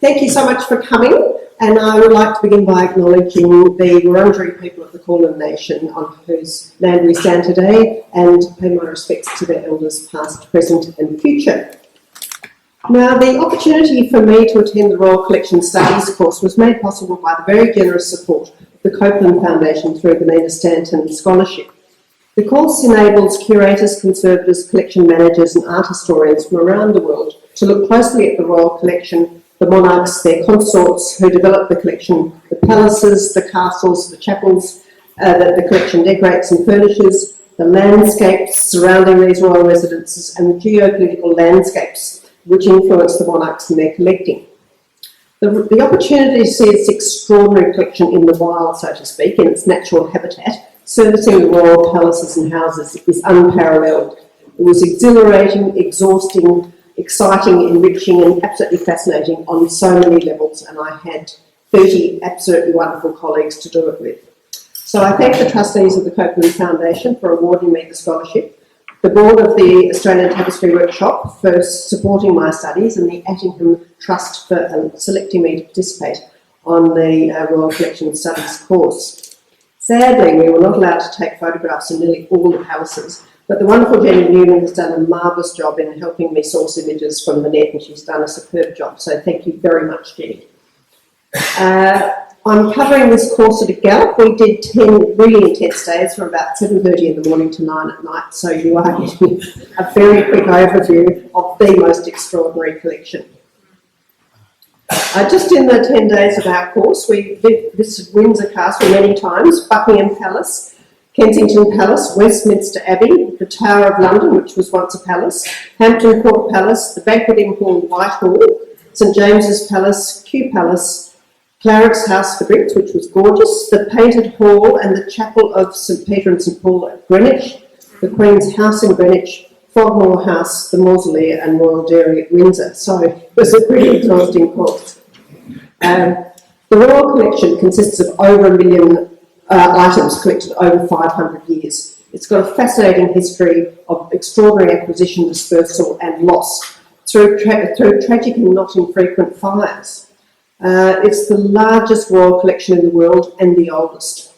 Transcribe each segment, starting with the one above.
Thank you so much for coming, and I would like to begin by acknowledging the Wurundjeri people of the Copland Nation on whose land we stand today, and pay my respects to their elders past, present and future. Now, the opportunity for me to attend the Royal Collection Studies course was made possible by the very generous support of the Copland Foundation through the Stanton Scholarship. The course enables curators, conservators, collection managers and art historians from around the world to look closely at the Royal Collection, the monarchs, their consorts who develop the collection, the palaces, the castles, the chapels that the collection decorates and furnishes, the landscapes surrounding these royal residences and the geopolitical landscapes which influence the monarchs in their collecting. The opportunity to see this extraordinary collection in the wild, so to speak, in its natural habitat, servicing the royal palaces and houses, is unparalleled. It was exhilarating, exhausting, exciting, enriching and absolutely fascinating on so many levels, and I had 30 absolutely wonderful colleagues to do it with. So I thank the trustees of the Copland Foundation for awarding me the scholarship, the board of the Australian Tapestry Workshop for supporting my studies, and the Attingham Trust for selecting me to participate on the Royal Collection Studies course. Sadly, we were not allowed to take photographs in nearly all the palaces, but the wonderful Jenny Newman has done a marvellous job in helping me source images from the net, and she's done a superb job, so thank you very much, Jenny. I'm covering this course at a gallop. We did 10 really intense days from about 7:30 in the morning to 9 at night, so you are getting a very quick overview of the most extraordinary collection. Just in the 10 days of our course, we did this Windsor Castle many times, Buckingham Palace, Kensington Palace, Westminster Abbey, the Tower of London, which was once a palace, Hampton Court Palace, the Banqueting Hall, Whitehall, St James's Palace, Kew Palace, Clarence House for drinks, which was gorgeous, the Painted Hall and the Chapel of St Peter and St Paul at Greenwich, the Queen's House in Greenwich, Frogmore House, the Mausoleum and Royal Dairy at Windsor. So it was a pretty exhausting course. The Royal Collection consists of over 1 million items collected over 500 years. It's got a fascinating history of extraordinary acquisition, dispersal and loss through tragic and not infrequent fires. It's the largest royal collection in the world and the oldest.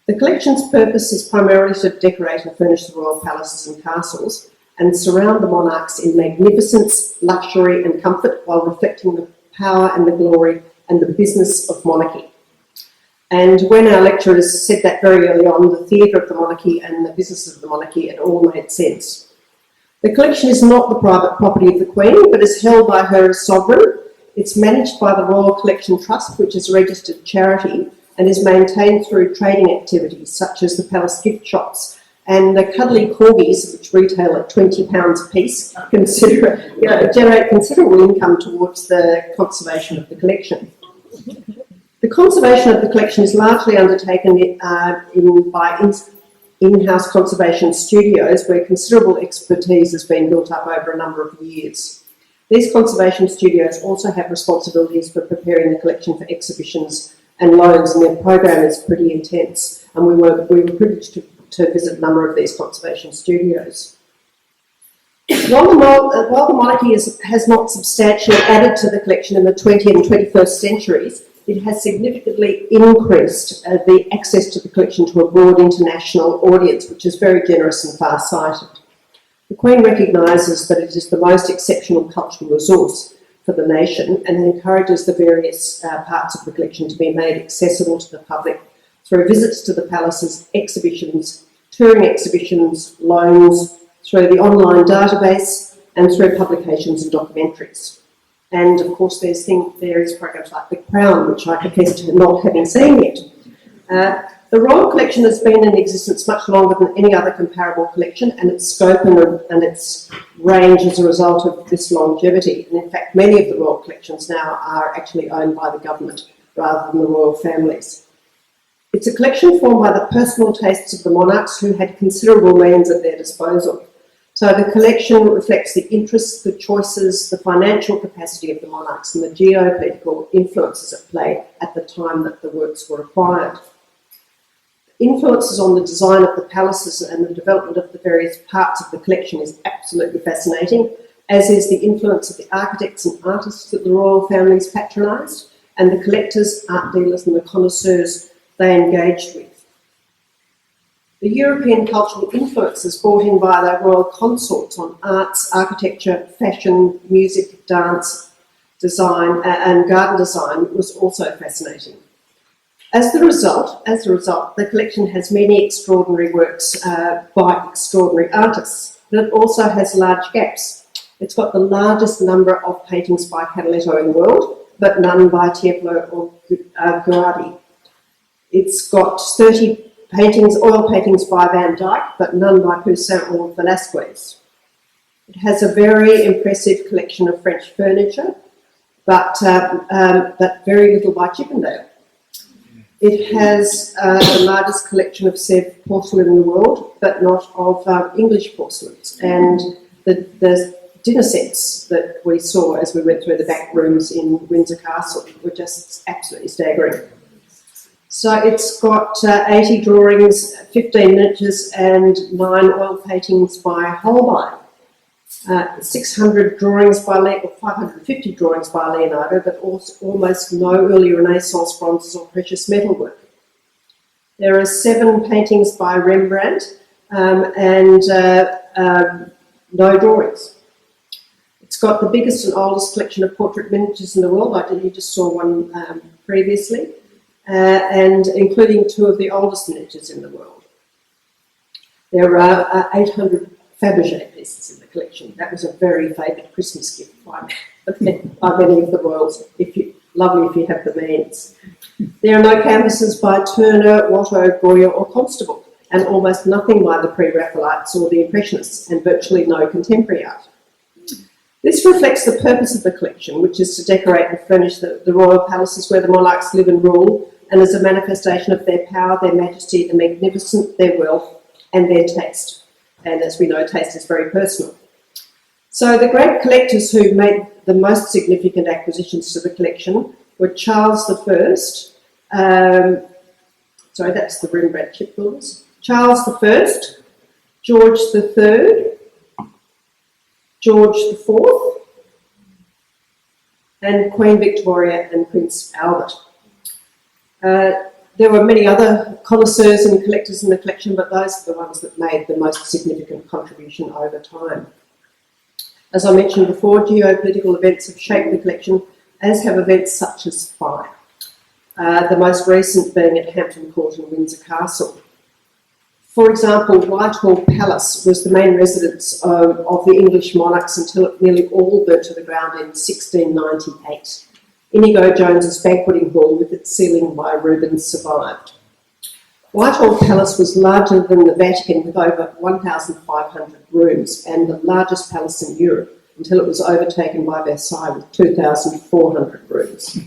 The collection's purpose is primarily to decorate and furnish the royal palaces and castles and surround the monarchs in magnificence, luxury and comfort while reflecting the power and the glory and the business of monarchy. And when our lecturers said that very early on, the theatre of the monarchy and the business of the monarchy, it all made sense. The collection is not the private property of the Queen, but is held by her as sovereign. It's managed by the Royal Collection Trust, which is a registered charity and is maintained through trading activities such as the palace gift shops and the cuddly corgis, which retail at £20 a piece, generate considerable income towards the conservation of the collection. The conservation of the collection is largely undertaken by in-house conservation studios where considerable expertise has been built up over a number of years. These conservation studios also have responsibilities for preparing the collection for exhibitions and loans, and their program is pretty intense, and we were privileged to visit a number of these conservation studios. While the monarchy has not substantially added to the collection in the 20th and 21st centuries, it has significantly increased the access to the collection to a broad international audience, which is very generous and far-sighted. The Queen recognises that it is the most exceptional cultural resource for the nation and encourages the various parts of the collection to be made accessible to the public through visits to the palaces, exhibitions, touring exhibitions, loans, through the online database and through publications and documentaries. And of course there's programs like The Crown, which I confess to not having seen yet. The Royal Collection has been in existence much longer than any other comparable collection, and its scope and its range as a result of this longevity. And in fact, many of the Royal Collections now are actually owned by the government rather than the royal families. It's a collection formed by the personal tastes of the monarchs who had considerable means at their disposal. So the collection reflects the interests, the choices, the financial capacity of the monarchs and the geopolitical influences at play at the time that the works were acquired. Influences on the design of the palaces and the development of the various parts of the collection is absolutely fascinating. as is the influence of the architects and artists that the royal families patronised, and the collectors, art dealers and the connoisseurs they engaged with. The European cultural influences brought in by the royal consorts on arts, architecture, fashion, music, dance, design and garden design was also fascinating. As a result, the collection has many extraordinary works by extraordinary artists, but it also has large gaps. It's got the largest number of paintings by Canaletto in the world, but none by Tiepolo or Guardi. It's got 30 paintings, oil paintings by Van Dyck, but none by Poussin or Velasquez. It has a very impressive collection of French furniture, but very little by Chippendale. It has the largest collection of Sèvres porcelain in the world, but not of English porcelains. And the dinner sets that we saw as we went through the back rooms in Windsor Castle were just absolutely staggering. So it's got 80 drawings, 15 miniatures and 9 oil paintings by Holbein. 600 drawings by or 550 drawings by Leonardo, but also almost no early Renaissance bronzes or precious metal work. There are 7 paintings by Rembrandt and no drawings. It's got the biggest and oldest collection of portrait miniatures in the world. You just saw one previously, and including 2 of the oldest miniatures in the world. There are 800 Fabergé pieces in the collection. That was a very favoured Christmas gift by many of the royals. Lovely if you have the means. There are no canvases by Turner, Watteau, Goya or Constable, and almost nothing by the Pre-Raphaelites or the Impressionists, and virtually no contemporary art. This reflects the purpose of the collection, which is to decorate and furnish the royal palaces where the monarchs live and rule, and as a manifestation of their power, their majesty, their magnificence, their wealth, and their taste. And as we know, taste is very personal. So the great collectors who made the most significant acquisitions to the collection were Charles I, sorry, that's the Rembrandt shipbuilders, Charles I, George III, George IV, and Queen Victoria and Prince Albert. There were many other connoisseurs and collectors in the collection, but those are the ones that made the most significant contribution over time. As I mentioned before, geopolitical events have shaped the collection, as have events such as fire, the most recent being at Hampton Court and Windsor Castle. For example, Whitehall Palace was the main residence of the English monarchs until it nearly all burnt to the ground in 1698. Inigo Jones's banqueting hall with its ceiling by Rubens survived. Whitehall Palace was larger than the Vatican with over 1,500 rooms and the largest palace in Europe until it was overtaken by Versailles with 2,400 rooms.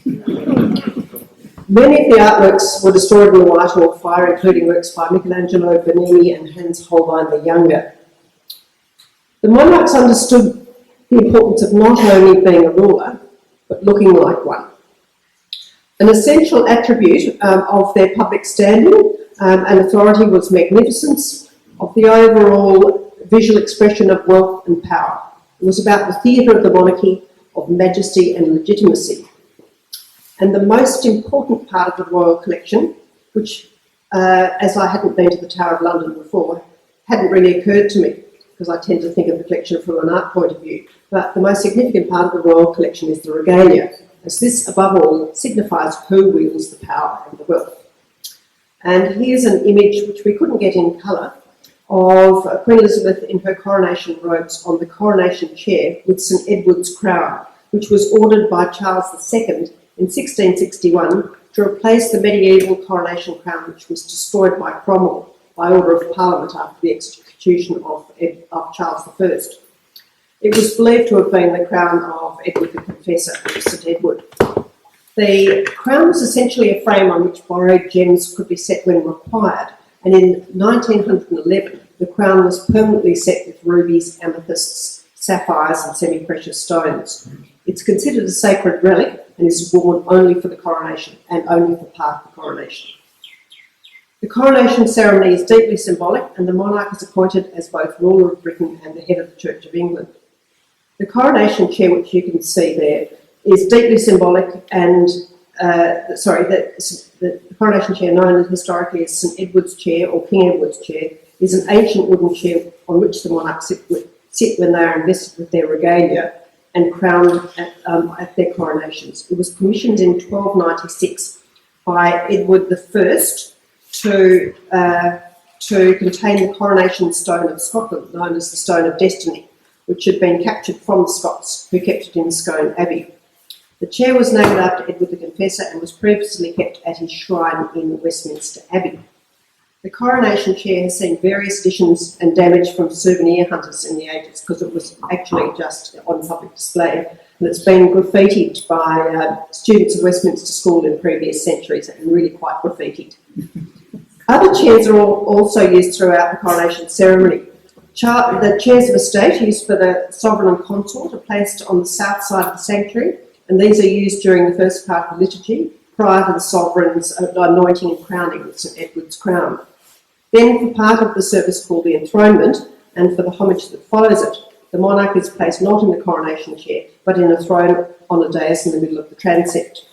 Many of the artworks were destroyed in the Whitehall fire, including works by Michelangelo, Bernini and Hans Holbein the Younger. The monarchs understood the importance of not only being a ruler, but looking like one. An essential attribute of their public standing and authority was magnificence of the overall visual expression of wealth and power. It was about the theatre of the monarchy, of majesty and legitimacy. And the most important part of the royal collection, which, as I hadn't been to the Tower of London before, hadn't really occurred to me, because I tend to think of the collection from an art point of view. But the most significant part of the royal collection is the Regalia, as this, above all, signifies who wields the power and the wealth. And here's an image, which we couldn't get in colour, of Queen Elizabeth in her coronation robes on the coronation chair with St Edward's crown, which was ordered by Charles II in 1661 to replace the medieval coronation crown, which was destroyed by Cromwell by order of Parliament after the execution of Charles I. It was believed to have been the crown of Edward the Confessor, or St Edward. The crown was essentially a frame on which borrowed gems could be set when required, and in 1911 the crown was permanently set with rubies, amethysts, sapphires and semi-precious stones. It's considered a sacred relic and is worn only for the coronation and only for part of the coronation. The coronation ceremony is deeply symbolic, and the monarch is appointed as both ruler of Britain and the head of the Church of England. The coronation chair, which you can see there, is deeply symbolic and, the coronation chair, known historically as St Edward's chair or King Edward's chair, is an ancient wooden chair on which the monarchs sit when they are invested with their regalia and crowned at their coronations. It was commissioned in 1296 by Edward I to contain the coronation stone of Scotland, known as the Stone of Destiny, which had been captured from the Scots, who kept it in Scone Abbey. The chair was named after Edward the Confessor and was previously kept at his shrine in Westminster Abbey. The coronation chair has seen various additions and damage from souvenir hunters in the ages, because it was actually just on public display, and it's been graffitied by students of Westminster School in previous centuries, and really quite graffitied. Other chairs are also used throughout the coronation ceremony. The chairs of estate used for the sovereign and consort are placed on the south side of the sanctuary, and these are used during the first part of the liturgy, prior to the sovereign's anointing and crowning with St Edward's crown. Then, for part of the service called the enthronement, and for the homage that follows it, the monarch is placed not in the coronation chair, but in a throne on a dais in the middle of the transept.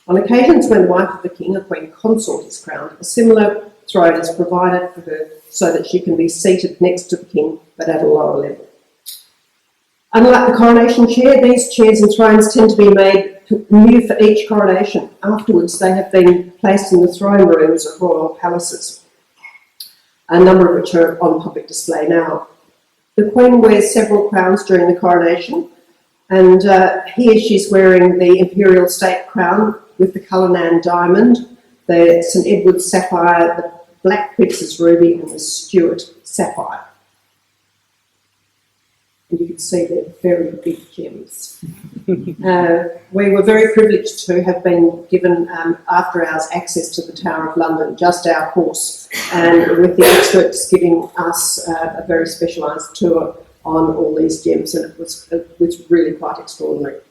On occasions when the wife of the king, a queen consort, is crowned, a similar throne is provided for her so that she can be seated next to the king, but at a lower level. Unlike the coronation chair, these chairs and thrones tend to be made new for each coronation. Afterwards, they have been placed in the throne rooms of royal palaces, a number of which are on public display now. The Queen wears several crowns during the coronation, and here she's wearing the Imperial state crown with the Cullinan diamond, the St Edward's sapphire, the Black Prince's ruby, and the Stuart sapphire. And you can see they're very big gems. We were very privileged to have been given after hours access to the Tower of London, just our course, and with the experts giving us a very specialised tour on all these gems, and it was really quite extraordinary.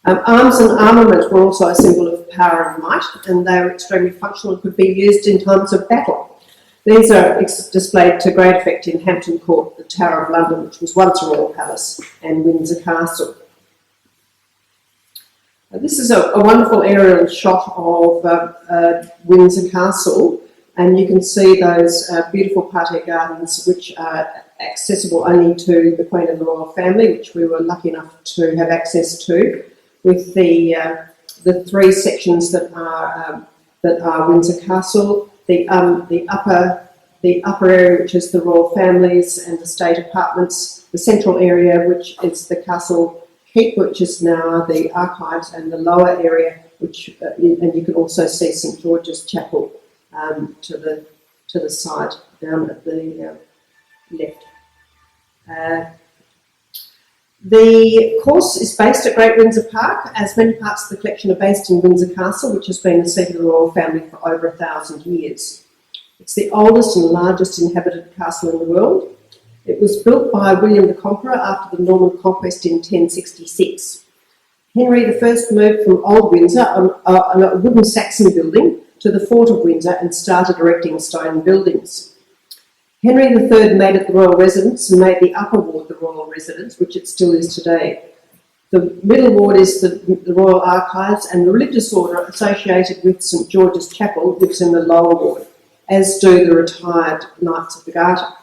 Arms and armament were also a symbol of power and might, and they were extremely functional and could be used in times of battle. These are displayed to great effect in Hampton Court, the Tower of London, which was once a royal palace, and Windsor Castle. This is a wonderful aerial shot of Windsor Castle, and you can see those beautiful parterre gardens, which are accessible only to the Queen and the royal family, which we were lucky enough to have access to, with the three sections that are Windsor Castle. The upper area, which is the royal families and the state apartments, the central area, which is the castle keep, which is now the archives, and the lower area, which and you can also see St George's Chapel to the side down at the left. The course is based at Great Windsor Park, as many parts of the collection are based in Windsor Castle, which has been the seat of the royal family for over 1,000 years. It's the oldest and largest inhabited castle in the world. It was built by William the Conqueror after the Norman conquest in 1066. Henry I moved from Old Windsor on a wooden Saxon building to the Fort of Windsor and started erecting stone buildings. Henry III made it the royal residence and made the upper ward the royal residence, which it still is today. The middle ward is the royal archives, and the religious order associated with St George's Chapel lives in the lower ward, as do the retired Knights of the Garter.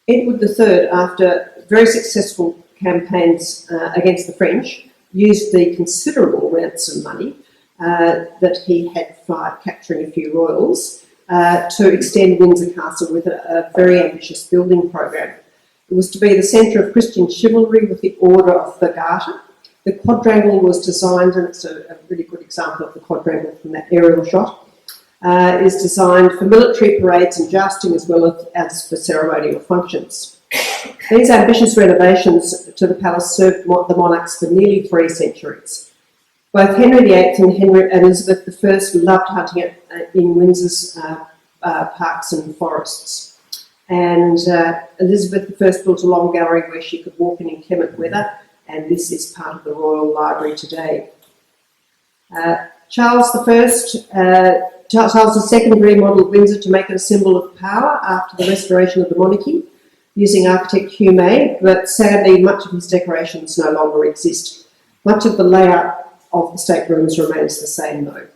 Edward III, after very successful campaigns against the French, used the considerable ransom money that he had for capturing a few royals to extend Windsor Castle with a very ambitious building program. It was to be the centre of Christian chivalry with the Order of the Garter. The quadrangle was designed, and it's a really good example of the quadrangle from that aerial shot, is designed for military parades and jousting as well as for ceremonial functions. These ambitious renovations to the palace served the monarchs for nearly 3 centuries. Both Henry VIII and Elizabeth I loved hunting in Windsor's parks and forests. And Elizabeth I built a long gallery where she could walk in inclement weather, and this is part of the Royal Library today. Charles II remodelled Windsor to make it a symbol of power after the restoration of the monarchy. using architect Hugh May, but sadly much of his decorations no longer exist. Much of the layout of the staterooms remains the same though.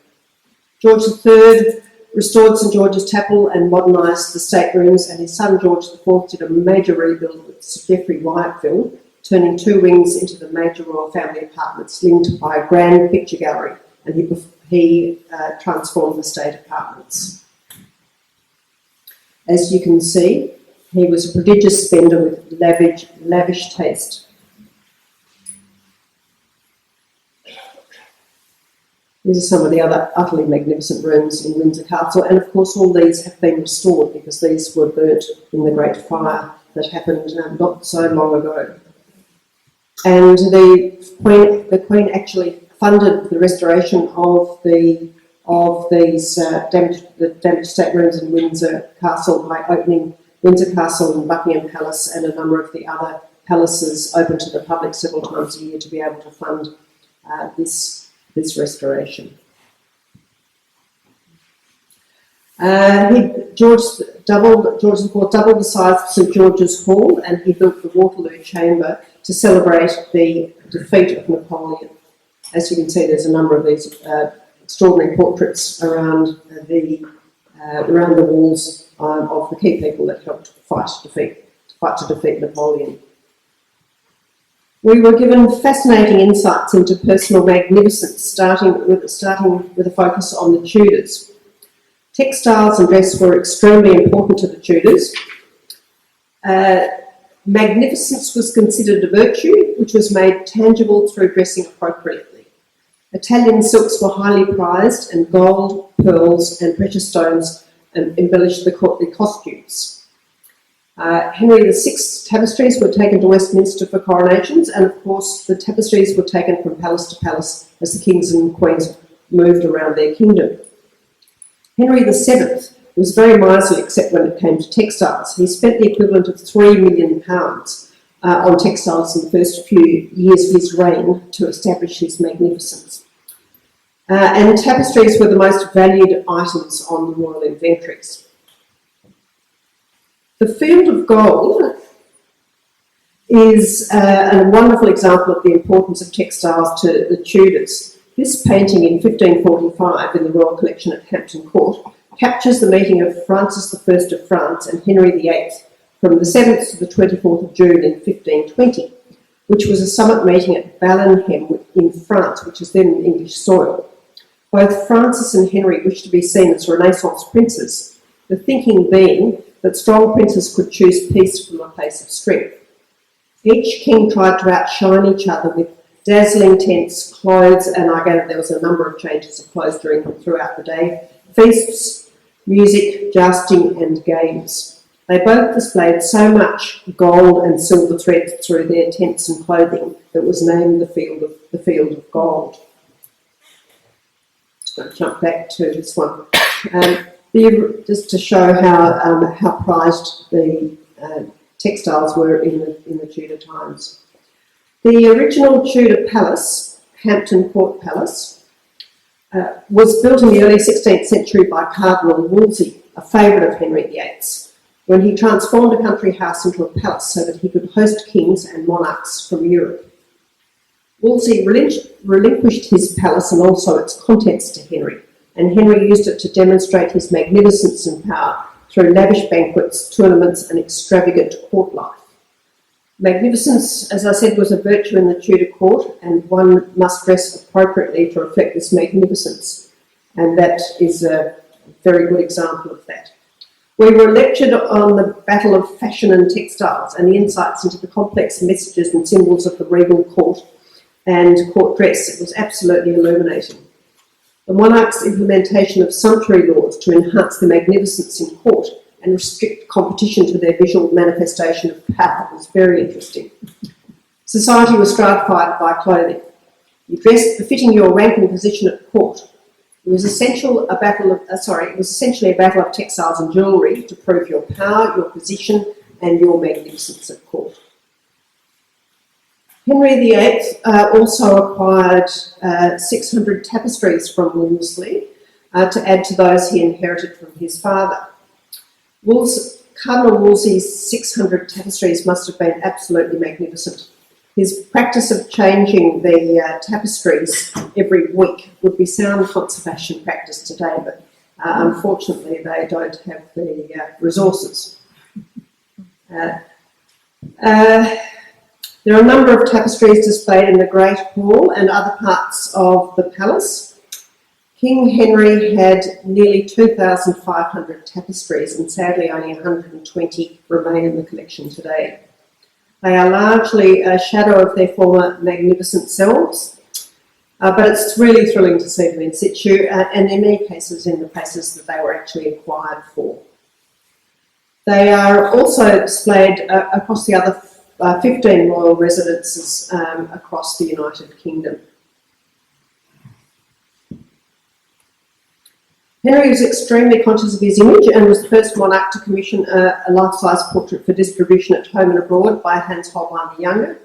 George III restored St George's Chapel and modernised the staterooms, and his son George IV did a major rebuild with Sir Geoffrey Wyatville, turning 2 wings into the major royal family apartments linked by a grand picture gallery, and he transformed the state apartments. As you can see, he was a prodigious spender with lavish taste. These are some of the other utterly magnificent rooms in Windsor Castle, and of course all these have been restored because these were burnt in the Great Fire that happened not so long ago. And the Queen actually funded the restoration of these damaged staterooms in Windsor Castle by opening Windsor Castle and Buckingham Palace and a number of the other palaces open to the public several times a year to be able to fund this restoration. George IV doubled the size of St George's Hall, and he built the Waterloo Chamber to celebrate the defeat of Napoleon. As you can see, there's a number of these extraordinary portraits around the walls of the key people that helped fight to defeat Napoleon. We were given fascinating insights into personal magnificence, starting with a focus on the Tudors. Textiles and dress were extremely important to the Tudors. Magnificence was considered a virtue, which was made tangible through dressing appropriately. Italian silks were highly prized, and gold, pearls, and precious stones embellished the costumes. Henry VI tapestries were taken to Westminster for coronations, and of course the tapestries were taken from palace to palace as the kings and queens moved around their kingdom. Henry VII was very miserly except when it came to textiles. He spent the equivalent of £3 million on textiles in the first few years of his reign to establish his magnificence. And tapestries were the most valued items on the royal inventories. The field of gold is a wonderful example of the importance of textiles to the Tudors. This painting in 1545 in the Royal Collection at Hampton Court captures the meeting of Francis I of France and Henry VIII from the 7th to the 24th of June in 1520, which was a summit meeting at Attingham in France, which is then English soil. Both Francis and Henry wished to be seen as Renaissance princes, the thinking being that strong princes could choose peace from a place of strength. Each king tried to outshine each other with dazzling tents, clothes, and I gather there was a number of changes of clothes throughout the day, feasts, music, jousting, and games. They both displayed so much gold and silver thread through their tents and clothing that was named the Field of Gold. I'll jump back to this one. Just to show how prized the textiles were in the Tudor times. The original Tudor palace, Hampton Court Palace, was built in the early 16th century by Cardinal Wolsey, a favourite of Henry VIII's, when he transformed a country house into a palace so that he could host kings and monarchs from Europe. Wolsey relinquished his palace and also its contents to Henry, and Henry used it to demonstrate his magnificence and power through lavish banquets, tournaments, and extravagant court life. Magnificence, as I said, was a virtue in the Tudor court, and one must dress appropriately to reflect this magnificence, and that is a very good example of that. We were lectured on the battle of fashion and textiles and the insights into the complex messages and symbols of the regal court and court dress. It was absolutely illuminating. The monarch's implementation of sumptuary laws to enhance the magnificence in court and restrict competition to their visual manifestation of power was very interesting. Society was stratified by clothing. You dressed befitting your rank and position at court. It was essentially a battle of textiles and jewellery to prove your power, your position, and your magnificence at court. Henry VIII also acquired 600 tapestries from Wolsey to add to those he inherited from his father. Cardinal Wolsey's 600 tapestries must have been absolutely magnificent. His practice of changing the tapestries every week would be sound conservation practice today, but unfortunately they don't have the resources. There are a number of tapestries displayed in the Great Hall and other parts of the palace. King Henry had nearly 2,500 tapestries, and sadly only 120 remain in the collection today. They are largely a shadow of their former magnificent selves, but it's really thrilling to see them in situ, and in many cases in the places that they were actually acquired for. They are also displayed across the other 15 royal residences across the United Kingdom. Henry was extremely conscious of his image and was the first monarch to commission a life-size portrait for distribution at home and abroad by Hans Holbein the Younger,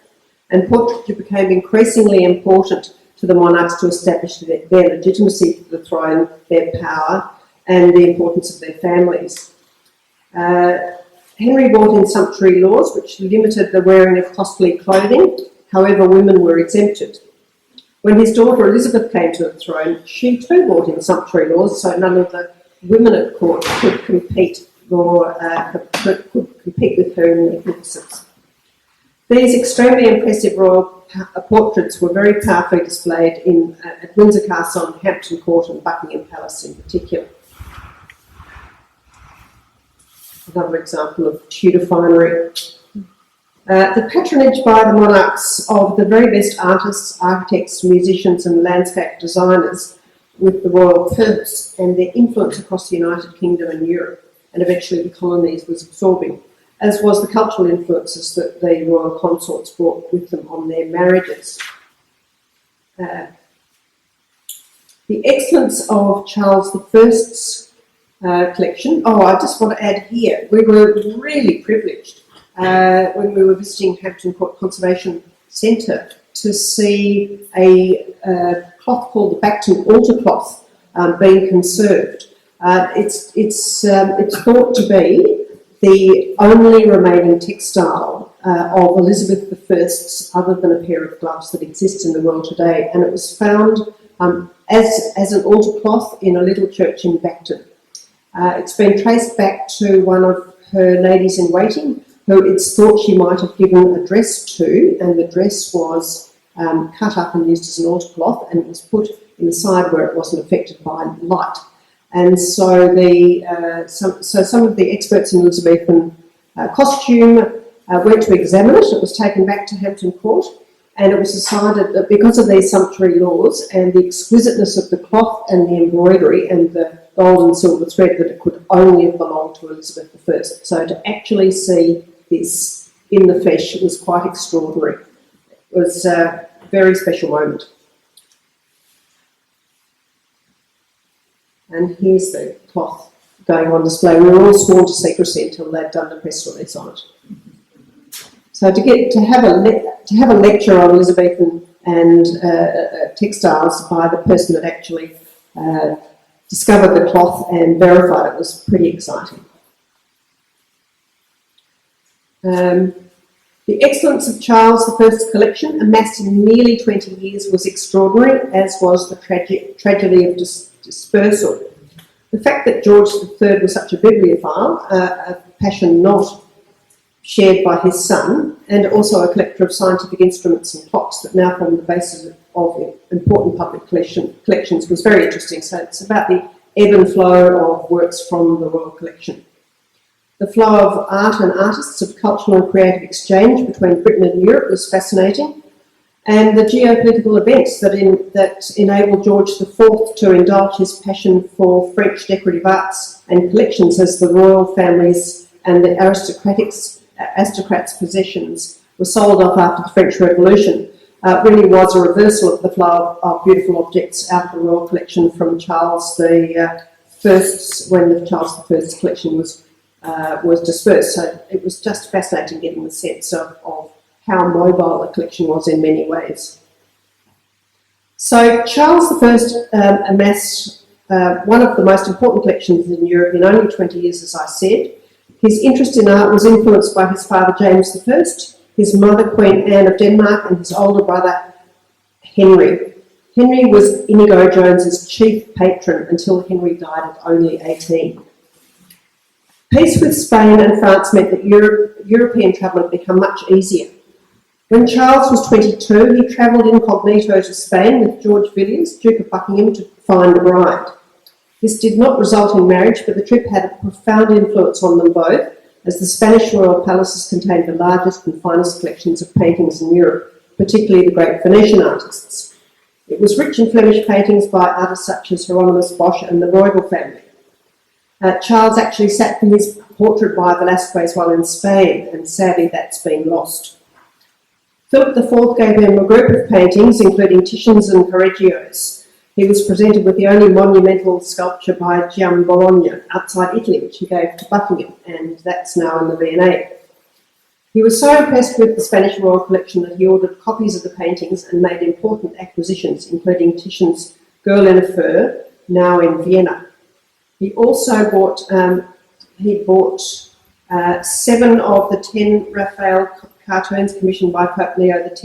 and portraiture became increasingly important to the monarchs to establish their legitimacy to the throne, their power, and the importance of their families. Henry brought in sumptuary laws which limited the wearing of costly clothing, however women were exempted. When his daughter Elizabeth came to the throne, she too brought in sumptuary laws, so none of the women at court could compete with her in magnificence. These extremely impressive royal portraits were very powerfully displayed at Windsor Castle, Hampton Court and Buckingham Palace in particular. Another example of Tudor finery. The patronage by the monarchs of the very best artists, architects, musicians and landscape designers with the royal purse and their influence across the United Kingdom and Europe, and eventually the colonies, was absorbing, as was the cultural influences that the royal consorts brought with them on their marriages. The excellence of Charles I's collection. I just want to add here, we were really privileged when we were visiting Hampton Court Conservation Centre to see a cloth called the Bacton altar cloth being conserved. It's thought to be the only remaining textile of Elizabeth I's other than a pair of gloves that exists in the world today, and it was found as an altar cloth in a little church in Bacton. It's been traced back to one of her ladies-in-waiting who it's thought she might have given a dress to, and the dress was cut up and used as an altar cloth, and it was put in the side where it wasn't affected by light. And so some of the experts in Elizabethan costume went to examine it. It was taken back to Hampton Court, and it was decided that because of these sumptuary laws and the exquisiteness of the cloth and the embroidery and the gold and silver thread, that it could only have belonged to Elizabeth I. So to actually see this in the flesh was quite extraordinary. It was a very special moment. And here's the cloth going on display. We were all sworn to secrecy until they'd done the press release on it. So to have a lecture on Elizabethan and textiles by the person that actually discovered the cloth and verified it was pretty exciting. The excellence of Charles I's collection, amassed in nearly 20 years, was extraordinary, as was the tragedy of dispersal. The fact that George III was such a bibliophile, a passion not shared by his son, and also a collector of scientific instruments and clocks that now form the basis of important public collections, was very interesting. So it's about the ebb and flow of works from the Royal Collection. The flow of art and artists, of cultural and creative exchange between Britain and Europe was fascinating, and the geopolitical events that enabled George IV to indulge his passion for French decorative arts and collections as the royal families and the aristocrats' possessions were sold off after the French Revolution really was a reversal of the flow of beautiful objects out of the royal collection from Charles I's, when the Charles I's collection was dispersed. So it was just fascinating getting the sense of how mobile the collection was in many ways. So Charles I amassed one of the most important collections in Europe in only 20 years, as I said. His interest in art was influenced by his father James I, his mother Queen Anne of Denmark, and his older brother Henry. Henry was Inigo Jones's chief patron until Henry died at only 18. Peace with Spain and France meant that European travel had become much easier. When Charles was 22, he travelled incognito to Spain with George Villiers, Duke of Buckingham, to find a bride. This did not result in marriage, but the trip had a profound influence on them both, as the Spanish royal palaces contained the largest and finest collections of paintings in Europe, particularly the great Venetian artists. It was rich in Flemish paintings by artists such as Hieronymus Bosch and the Bruegel family. Charles actually sat for his portrait by Velázquez while in Spain, and sadly that's been lost. Philip IV gave him a group of paintings, including Titian's and Correggio's. He was presented with the only monumental sculpture by Giambologna outside Italy, which he gave to Buckingham, and that's now in the V&A. He was so impressed with the Spanish royal collection that he ordered copies of the paintings and made important acquisitions, including Titian's Girl in a Fur, now in Vienna. He also bought 7 of the 10 Raphael cartoons commissioned by Pope Leo X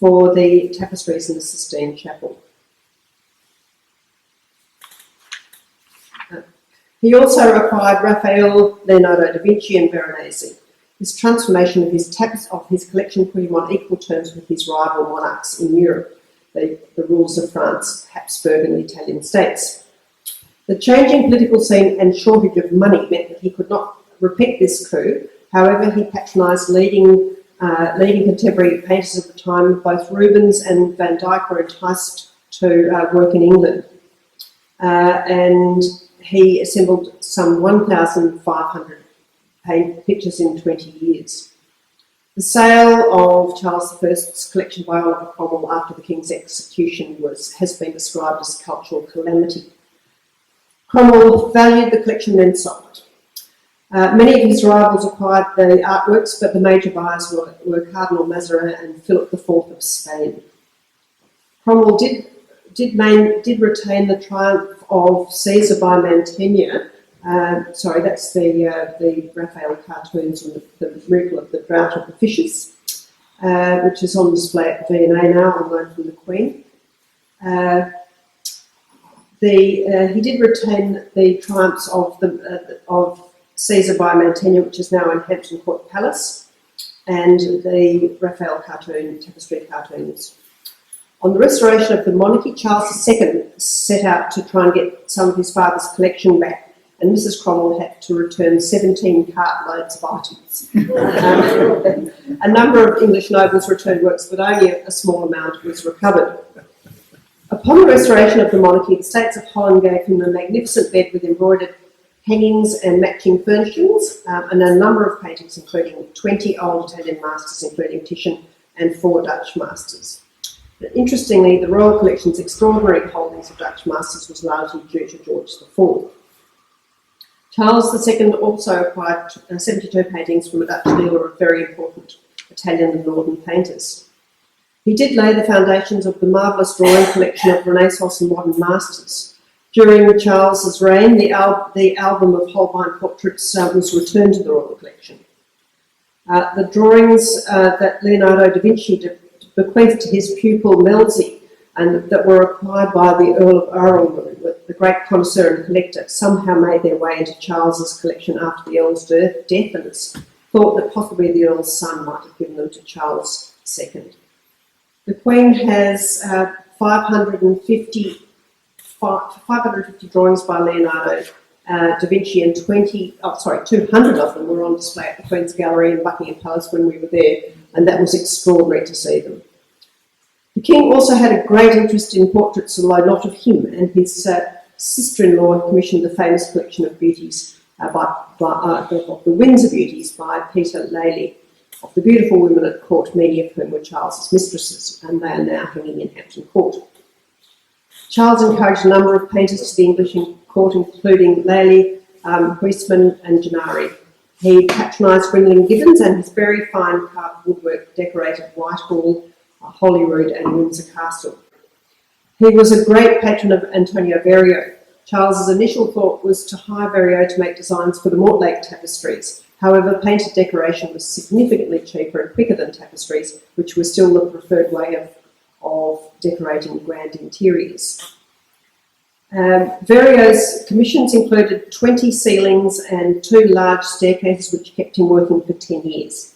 for the tapestries in the Sistine Chapel. He also acquired Raphael, Leonardo da Vinci and Veronese. This transformation of his collection put him on equal terms with his rival monarchs in Europe, the rulers of France, Habsburg and the Italian states. The changing political scene and shortage of money meant that he could not repeat this coup. However, he patronised leading contemporary painters of the time. Both Rubens and Van Dyck were enticed to work in England. And he assembled some 1,500 pictures in 20 years. The sale of Charles I's collection by Oliver Cromwell after the King's execution has been described as a cultural calamity. Cromwell valued the collection then sold it. Many of his rivals acquired the artworks, but the major buyers were Cardinal Mazarin and Philip IV of Spain. Cromwell did retain the triumph of Caesar by Mantegna. That's the Raphael cartoons and the miracle of the drought of the fishes, which is on display at the V&A now, on loan from the Queen. He did retain the triumphs of Caesar by Mantegna, which is now in Hampton Court Palace, and the Raphael tapestry cartoons. On the restoration of the monarchy, Charles II set out to try and get some of his father's collection back, and Mrs. Cromwell had to return 17 cartloads of items. A number of English nobles returned works, but only a small amount was recovered. Upon the restoration of the monarchy, the States of Holland gave him a magnificent bed with embroidered hangings and matching furnishings, and a number of paintings, including 20 old Italian masters, including Titian, and 4 Dutch masters. But interestingly, the Royal Collection's extraordinary holdings of Dutch masters was largely due to George IV. Charles II also acquired 72 paintings from a Dutch dealer of very important Italian and northern painters. He did lay the foundations of the marvellous drawing collection of Renaissance and modern masters. During Charles's reign, the album of Holbein portraits was returned to the Royal Collection. The drawings that Leonardo da Vinci bequeathed to his pupil Melzi, and that were acquired by the Earl of Arundel, the great connoisseur and collector, somehow made their way into Charles's collection after the Earl's death, and it's thought that possibly the Earl's son might have given them to Charles II. The Queen has 550 drawings by Leonardo da Vinci, and 200 of them were on display at the Queen's Gallery in Buckingham Palace when we were there, and that was extraordinary to see them. The King also had a great interest in portraits, although not of him, and his sister-in-law commissioned the famous collection of beauties of the Windsor Beauties by Peter Lely, of the beautiful women at court, many of whom were Charles's mistresses, and they are now hanging in Hampton Court. Charles encouraged a number of painters to the English court, including Lely, Huysman and Gennari. He patronised Ringling Gibbons, and his very fine carved woodwork decorated Whitehall, Holyrood and Windsor Castle. He was a great patron of Antonio Verrio, Charles's initial thought was to hire Verrier to make designs for the Mortlake tapestries. However, painted decoration was significantly cheaper and quicker than tapestries, which was still the preferred way of decorating grand interiors. Verrier's commissions included 20 ceilings and 2 large staircases, which kept him working for 10 years.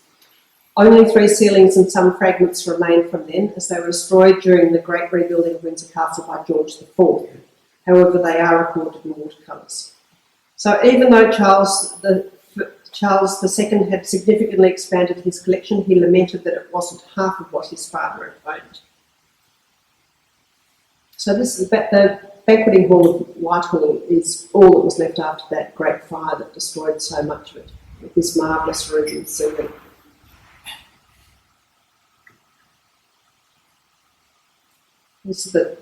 Only 3 ceilings and some fragments remain from then, as they were destroyed during the Great Rebuilding of Windsor Castle by George IV. However, they are recorded in watercolours. So even though Charles II had significantly expanded his collection, he lamented that it wasn't half of what his father had owned. So this is the banqueting hall of Whitehall is all that was left after that great fire that destroyed so much of it, with this marvellous room and ceiling. This is the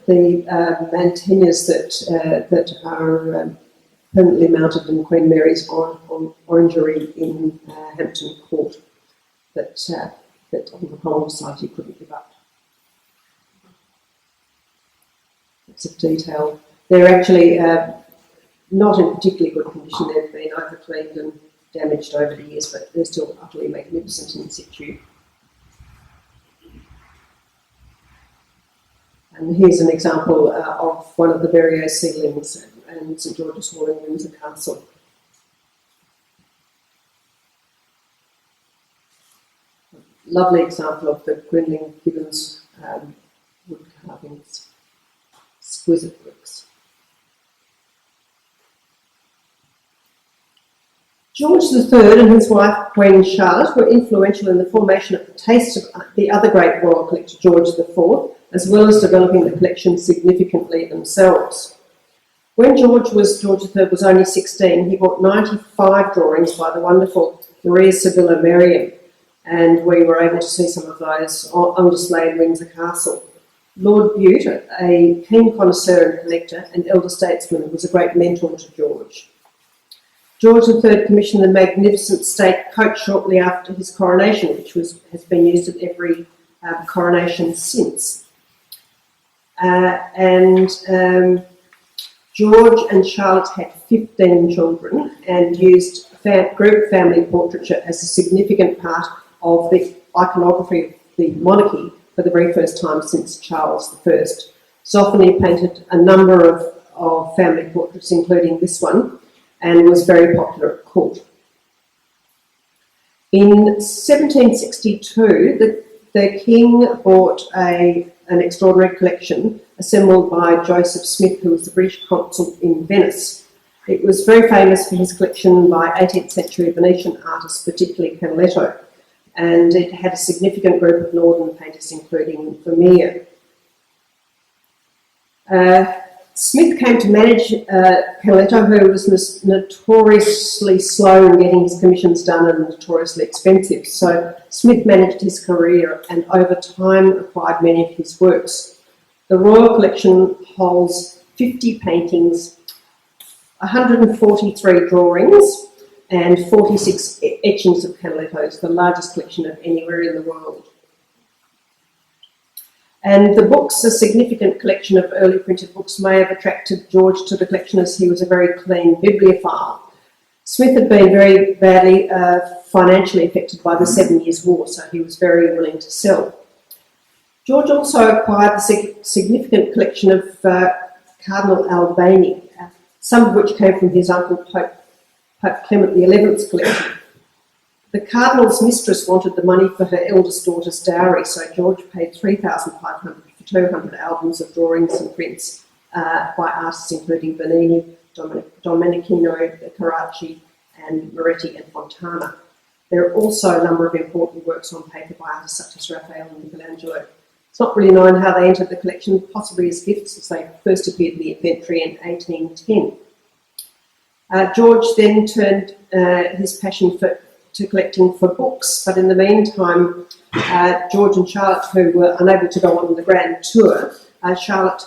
mantellas that are permanently mounted in Queen Mary's orangery in Hampton Court that on the whole side you couldn't give up. Lots of detail. They're actually not in particularly good condition. They've been overcleaned and damaged over the years, but they're still utterly magnificent in situ. And here's an example of one of the Verrier ceilings in St George's Hall in Windsor Castle. Lovely example of the Gwendolyn Gibbons wood carvings. Exquisite works. George III and his wife Queen Charlotte were influential in the formation of the taste of the other great royal collector, George IV, as well as developing the collection significantly themselves. When George III was only 16, he bought 95 drawings by the wonderful Maria Sibylla Merriam, and we were able to see some of those on display in Windsor Castle. Lord Bute, a keen connoisseur and collector and elder statesman, was a great mentor to George. George III commissioned the magnificent state coach shortly after his coronation, which has been used at every coronation since. George and Charlotte had 15 children and used group family portraiture as a significant part of the iconography of the monarchy for the very first time since Charles I. Zoffany painted a number of family portraits, including this one, and was very popular at court. In 1762, the king bought an extraordinary collection assembled by Joseph Smith, who was the British consul in Venice. It was very famous for his collection by 18th century Venetian artists, particularly Canaletto, and it had a significant group of northern painters, including Vermeer. Smith came to manage Canaletto, who was notoriously slow in getting his commissions done and notoriously expensive. So Smith managed his career and over time acquired many of his works. The Royal Collection holds 50 paintings, 143 drawings and 46 etchings of Canaletto's, the largest collection of anywhere in the world. And the books, a significant collection of early printed books, may have attracted George to the collection as he was a very clean bibliophile. Smith had been very badly financially affected by the 7 Years' War, so he was very willing to sell. George also acquired the significant collection of Cardinal Albani, some of which came from his uncle Pope Clement XI's collection. The Cardinal's mistress wanted the money for her eldest daughter's dowry, so George paid $3,500 for 200 albums of drawings and prints by artists including Bernini, Domenichino, Carracci, and Moretti and Fontana. There are also a number of important works on paper by artists such as Raphael and Michelangelo. It's not really known how they entered the collection, possibly as gifts, as they first appeared in the inventory in 1810. George then turned his passion to collecting for books, but in the meantime, George and Charlotte, who were unable to go on the grand tour, Charlotte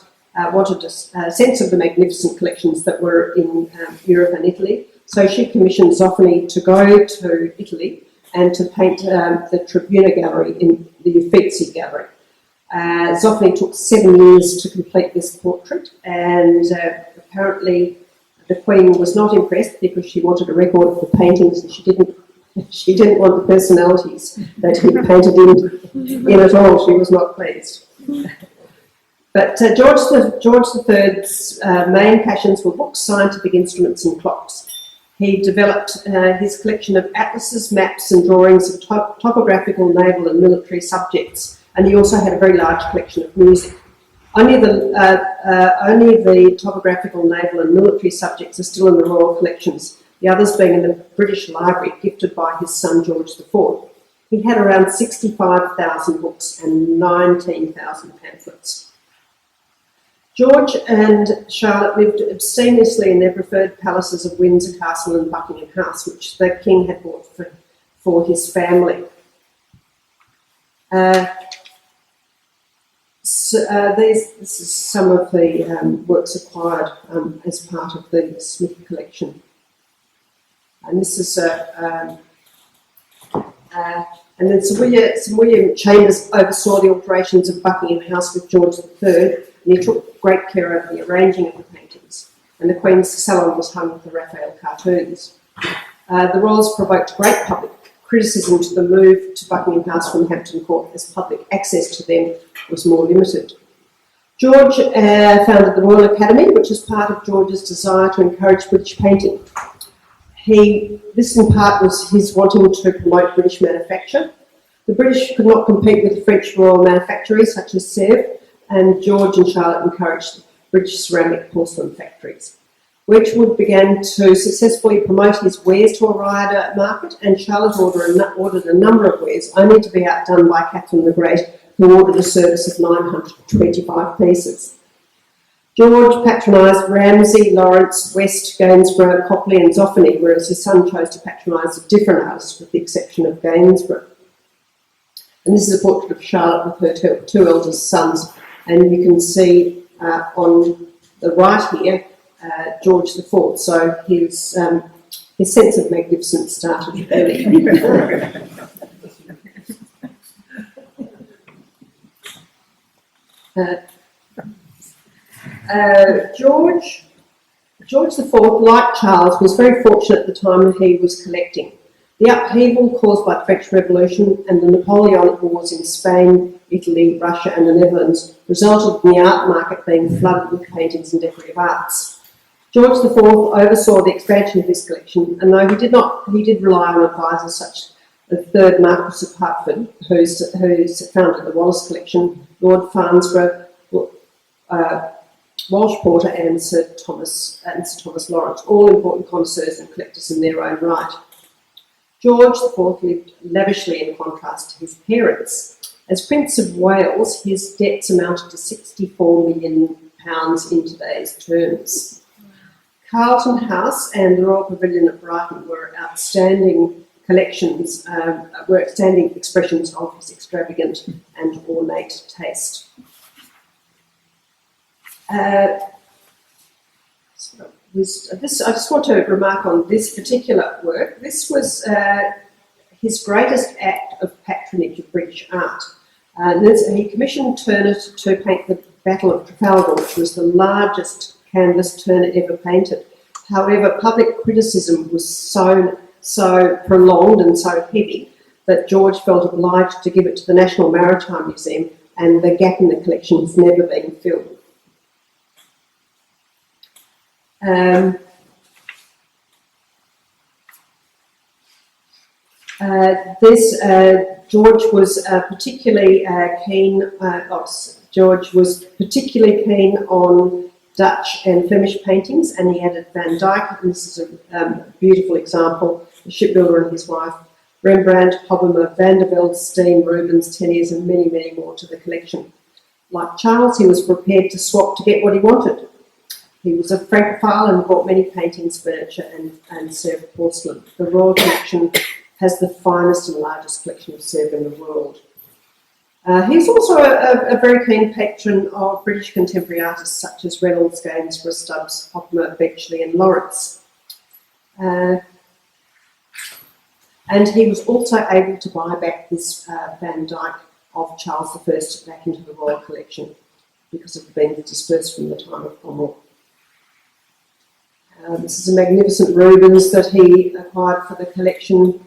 wanted a sense of the magnificent collections that were in Europe and Italy, so she commissioned Zoffany to go to Italy and to paint the Tribuna Gallery in the Uffizi Gallery. Zoffany took 7 years to complete this portrait, and apparently the Queen was not impressed because she wanted a record of the paintings and she didn't want the personalities that he painted in at all. She was not pleased. But George III's main passions were books, scientific instruments and clocks. He developed his collection of atlases, maps and drawings of topographical, naval and military subjects, and he also had a very large collection of music. Only the topographical, naval and military subjects are still in the royal collections, the others being in the British Library, gifted by his son George IV. He had around 65,000 books and 19,000 pamphlets. George and Charlotte lived abstemiously in their preferred palaces of Windsor Castle and Buckingham House, which the king had bought for his family. This is some of the works acquired as part of the Smith collection. And this is and then Sir William Chambers oversaw the alterations of Buckingham House with George III, and he took great care of the arranging of the paintings. And the Queen's salon was hung with the Raphael cartoons. The royals provoked great public criticism to the move to Buckingham House from Hampton Court, as public access to them was more limited. George founded the Royal Academy, which is part of George's desire to encourage British painting. This in part was his wanting to promote British manufacture. The British could not compete with the French royal manufactories such as Sèvres, and George and Charlotte encouraged British ceramic porcelain factories. Wedgwood began to successfully promote his wares to a wider market, and Charlotte ordered a number of wares, only to be outdone by Catherine the Great, who ordered a service of 925 pieces. George patronised Ramsay, Lawrence, West, Gainsborough, Copley and Zoffany, whereas his son chose to patronise different artists with the exception of Gainsborough. And this is a portrait of Charlotte with her two eldest sons, and you can see on the right here George IV. So his sense of magnificence started early. George IV, like Charles, was very fortunate at the time that he was collecting. The upheaval caused by the French Revolution and the Napoleonic Wars in Spain, Italy, Russia and the Netherlands resulted in the art market being flooded with paintings and decorative arts. George IV oversaw the expansion of his collection, and though he did rely on advisors such as the third Marquess of Hertford, who's founded the Wallace collection, Lord Farnsworth, Walsh Porter and Sir Thomas Lawrence, all important connoisseurs and collectors in their own right. George IV lived lavishly in contrast to his parents. As Prince of Wales, his debts amounted to £64 million in today's terms. Carlton House and the Royal Pavilion at Brighton were outstanding collections, were outstanding expressions of his extravagant and ornate taste. I just want to remark on this particular work. This was his greatest act of patronage of British art. He commissioned Turner to paint the Battle of Trafalgar, which was the largest canvas Turner ever painted. However, public criticism was so prolonged and so heavy that George felt obliged to give it to the National Maritime Museum, and the gap in the collection has never been filled. George was particularly keen on Dutch and Flemish paintings, and he added Van Dyck, and this is a beautiful example, the shipbuilder and his wife, Rembrandt, Hobbema, Van der Velde, Steen, Rubens, Teniers, and many, many more to the collection. Like Charles, he was prepared to swap to get what he wanted. He was a Francophile and bought many paintings, furniture and Sèvres porcelain. The Royal Collection has the finest and largest collection of Sèvres in the world. He's also a very keen patron of British contemporary artists such as Reynolds, Gainsborough, Stubbs, Hoppner, Benchley and Lawrence. And he was also able to buy back this Van Dyck of Charles I back into the Royal Collection because it had been dispersed from the time of Cromwell. This is a magnificent Rubens that he acquired for the collection.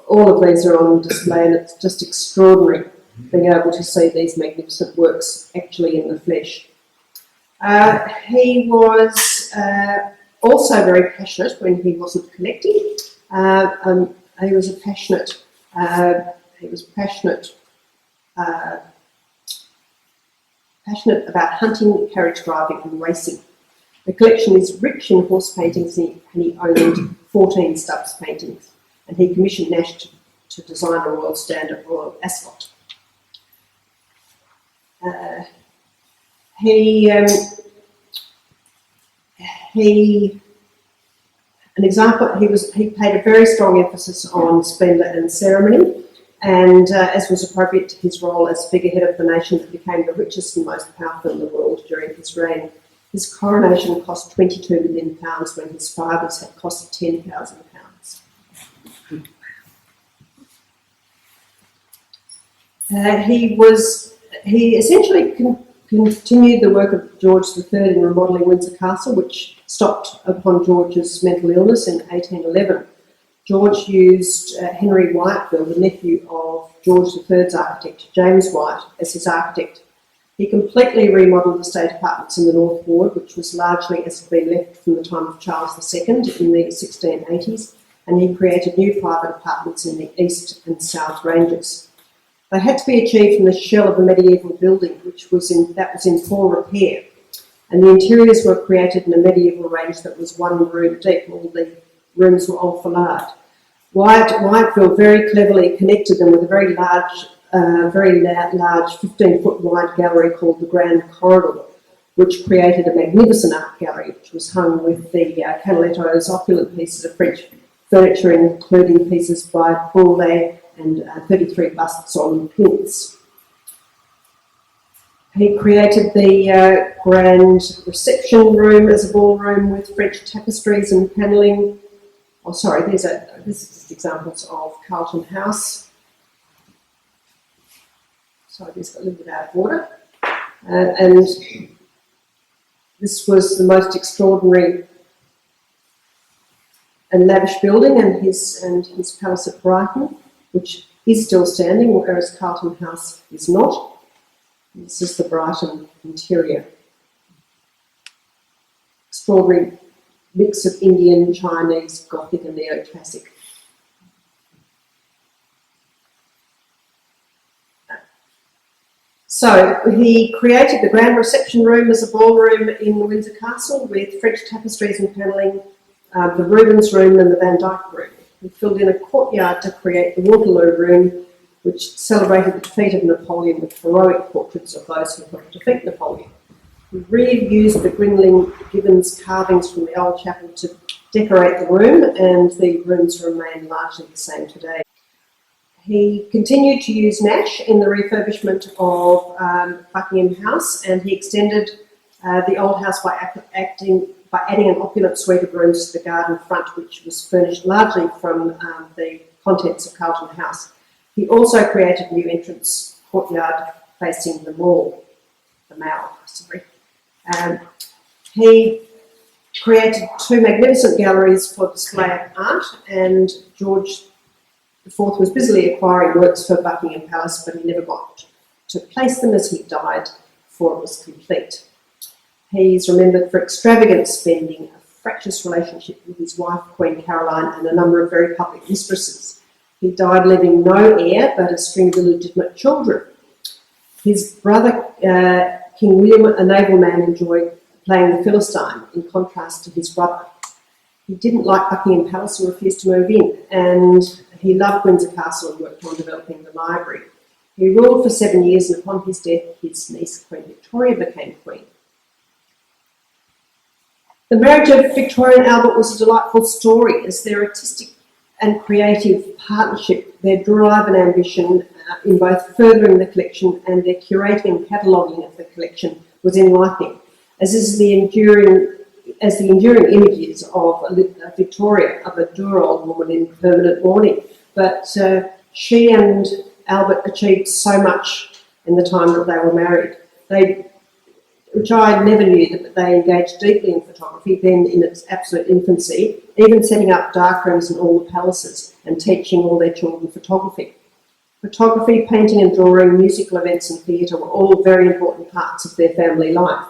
All of these are on display, and it's just extraordinary being able to see these magnificent works actually in the flesh. He was also very passionate when he wasn't collecting. He was passionate about hunting, carriage driving and racing. The collection is rich in horse paintings, and he owned 14 Stubbs paintings, and he commissioned Nash to design a royal standard royal ascot. He paid a very strong emphasis on splendour and ceremony, and as was appropriate to his role as figurehead of the nation that became the richest and most powerful in the world during his reign. His coronation cost £22 million when his father's had cost £10,000. He essentially continued the work of George III in remodelling Windsor Castle, which stopped upon George's mental illness in 1811. George used Henry Whiteville, the nephew of George III's architect, James White, as his architect. He completely remodelled the state apartments in the North Ward, which was largely as had been left from the time of Charles II in the 1680s, and he created new private apartments in the East and South Ranges. They had to be achieved from the shell of a medieval building, which was in poor repair, and the interiors were created in a medieval range that was one room deep. All the rooms were enfilade. Whiteville very cleverly connected them with a very large 15-foot wide gallery called the Grand Corridor, which created a magnificent art gallery, which was hung with the Canaletto's opulent pieces of French furniture, including pieces by Paulet and 33 busts on pins. He created the grand reception room as a ballroom with French tapestries and panelling. Oh, sorry, this is just examples of Carlton House. Sorry, this got a little bit out of order. And this was the most extraordinary and lavish building, and his palace at Brighton, which is still standing, whereas Carlton House is not. This is the Brighton interior. Extraordinary mix of Indian, Chinese, Gothic and neoclassic. So he created the grand reception room as a ballroom in Windsor Castle with French tapestries and panelling, the Rubens room and the Van Dyck room. He filled in a courtyard to create the Waterloo room, which celebrated the defeat of Napoleon with heroic portraits of those who helped defeat Napoleon. He reused the Grinling Gibbons carvings from the old chapel to decorate the room, and the rooms remain largely the same today. He continued to use Nash in the refurbishment of Buckingham House, and he extended the old house by adding an opulent suite of rooms to the garden front, which was furnished largely from the contents of Carlton House. He also created a new entrance courtyard facing the Mall. He created two magnificent galleries for display of art, and George IV was busily acquiring works for Buckingham Palace, but he never got to place them as he died before it was complete. He's remembered for extravagant spending, a fractious relationship with his wife, Queen Caroline, and a number of very public mistresses. He died leaving no heir, but a string of illegitimate children. His brother, King William, a naval man, enjoyed playing the Philistine, in contrast to his brother. He didn't like Buckingham Palace and refused to move in, and he loved Windsor Castle and worked on developing the library. He ruled for 7 years, and upon his death, his niece, Queen Victoria, became queen. The marriage of Victoria and Albert was a delightful story, as their artistic and creative partnership, their drive and ambition in both furthering the collection and their curating and cataloguing of the collection was enlightening, as is the enduring images of Victoria, of a dour old woman in permanent mourning. But she and Albert achieved so much in the time that they were married. It which I never knew that they engaged deeply in photography then in its absolute infancy, even setting up darkrooms in all the palaces and teaching all their children photography. Photography, painting and drawing, musical events and theatre were all very important parts of their family life.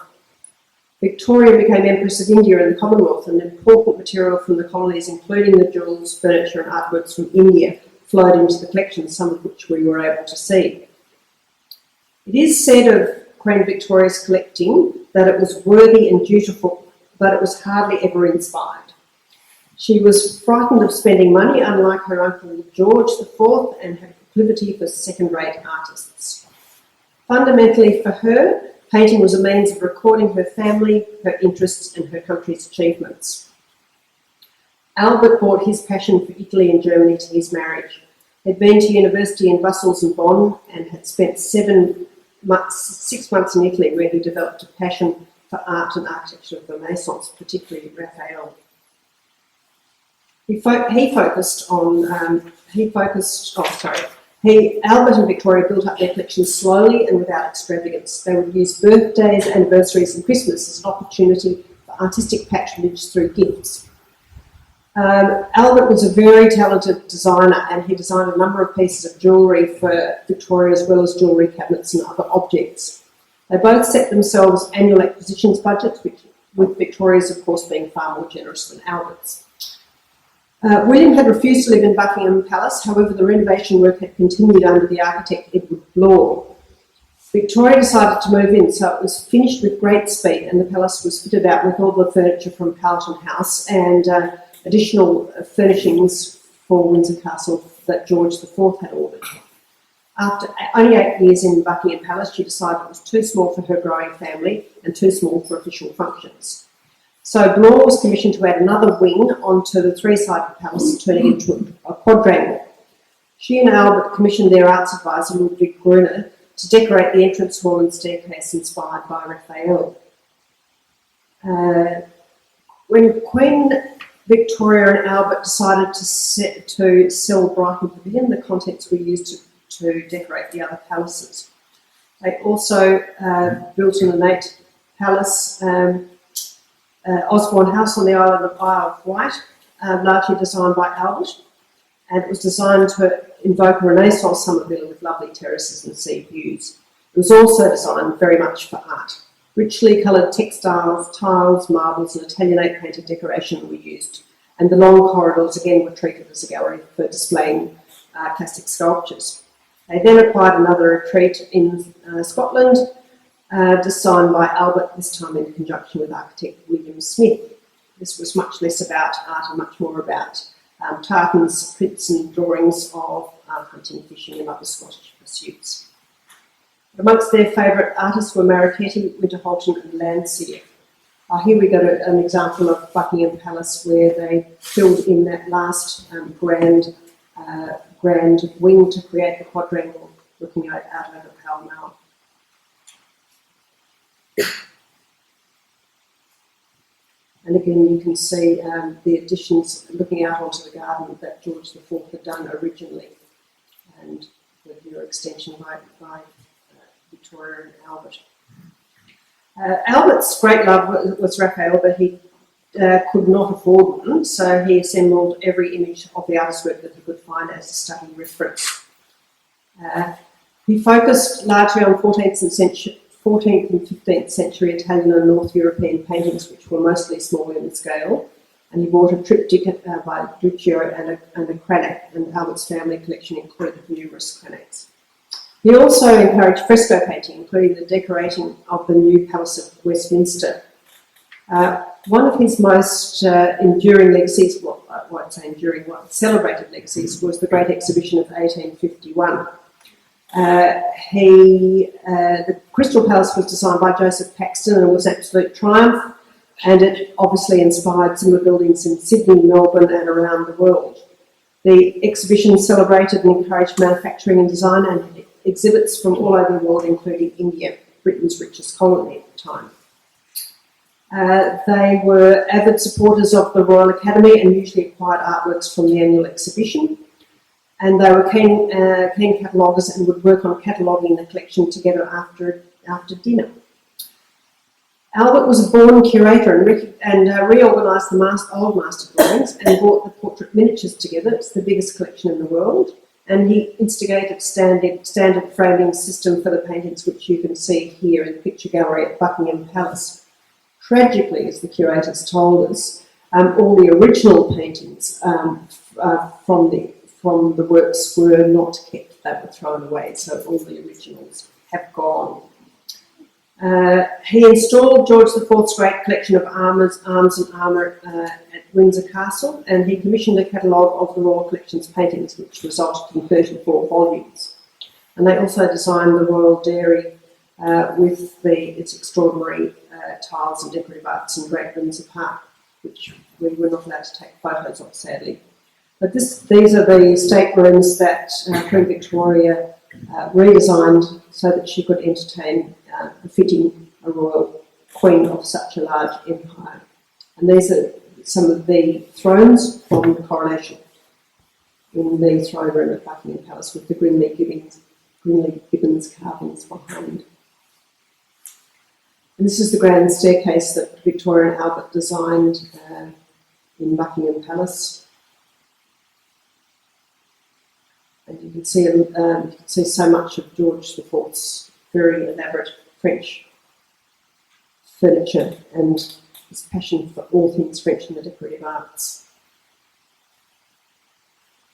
Victoria became Empress of India and the Commonwealth, and important material from the colonies, including the jewels, furniture and artworks from India, flowed into the collection, some of which we were able to see. It is said of Queen Victoria's collecting that it was worthy and dutiful, but it was hardly ever inspired. She was frightened of spending money, unlike her uncle George IV, and had proclivity for second-rate artists. Fundamentally for her, painting was a means of recording her family, her interests and her country's achievements. Albert brought his passion for Italy and Germany to his marriage. He had been to university in Brussels and Bonn and had spent 6 months in Italy, where he developed a passion for art and architecture of the Renaissance, particularly Raphael. Albert and Victoria built up their collection slowly and without extravagance. They would use birthdays, anniversaries and Christmas as an opportunity for artistic patronage through gifts. Albert was a very talented designer, and he designed a number of pieces of jewellery for Victoria, as well as jewellery cabinets and other objects. They both set themselves annual acquisitions budgets, with Victoria's of course being far more generous than Albert's. William had refused to live in Buckingham Palace, however the renovation work had continued under the architect Edward Blore. Victoria decided to move in, so it was finished with great speed, and the palace was fitted out with all the furniture from Carlton House and additional furnishings for Windsor Castle that George IV had ordered. After only 8 years in Buckingham Palace, she decided it was too small for her growing family and too small for official functions. So Blore was commissioned to add another wing onto the three-sided palace, turning it into a quadrangle. She and Albert commissioned their arts advisor, Ludwig Gruner, to decorate the entrance hall and staircase inspired by Raphael. When Queen Victoria and Albert decided to sell Brighton Pavilion, the contents were used to decorate the other palaces. They also built an ornate palace, Osborne House on the island of Isle of Wight, largely designed by Albert, and it was designed to invoke a Renaissance summer villa with lovely terraces and sea views. It was also designed very much for art. Richly coloured textiles, tiles, marbles and Italianate painted decoration were used, and the long corridors again were treated as a gallery for displaying classic sculptures. They then acquired another retreat in Scotland, designed by Albert, this time in conjunction with architect William Smith. This was much less about art and much more about tartans, prints and drawings of hunting, fishing and other Scottish pursuits. Amongst their favourite artists were Marraketti, Winterhalter and Landseer. Here we got an example of Buckingham Palace where they filled in that last grand wing to create the quadrangle looking out over Pall Mall. And again, you can see the additions looking out onto the garden that George IV had done originally, and with your extension by Victoria and Albert. Albert's great love was Raphael, but he could not afford one, so he assembled every image of the artist's work that he could find as a study reference. He focused largely on 14th and 15th century Italian and North European paintings, which were mostly small in scale, and he bought a triptych by Duccio and a cranach, and Albert's family collection included numerous cranachs. He also encouraged fresco painting, including the decorating of the new Palace of Westminster. One of his most enduring legacies, well, I won't say enduring, celebrated legacies, was the Great Exhibition of 1851. The Crystal Palace was designed by Joseph Paxton and was an absolute triumph, and it obviously inspired similar buildings in Sydney, Melbourne and around the world. The exhibition celebrated and encouraged manufacturing and design and exhibits from all over the world, including India, Britain's richest colony at the time. They were avid supporters of the Royal Academy and usually acquired artworks from the annual exhibition. And they were keen cataloguers and would work on cataloguing the collection together after dinner. Albert was a born curator and reorganised the old master drawings and brought the portrait miniatures together. It's the biggest collection in the world. And he instigated standard framing system for the paintings, which you can see here in the picture gallery at Buckingham Palace. Tragically, as the curators told us, all the original paintings from the works were not kept. They were thrown away, so all the originals have gone. He installed George IV's great collection of arms and armour at Windsor Castle, and he commissioned a catalogue of the Royal Collection's paintings, which resulted in 34 volumes. And they also designed the Royal Dairy with its extraordinary tiles and decorative arts in Great Windsor Park, which we were not allowed to take photos of, sadly. But these are the staterooms that Queen Victoria redesigned so that she could entertain befitting a royal queen of such a large empire. And these are some of the thrones from the coronation in the throne room at Buckingham Palace with the Grimley Gibbons carvings behind. And this is the grand staircase that Victoria and Albert designed in Buckingham Palace. And you can see so much of George IV's very elaborate French furniture and his passion for all things French and the decorative arts.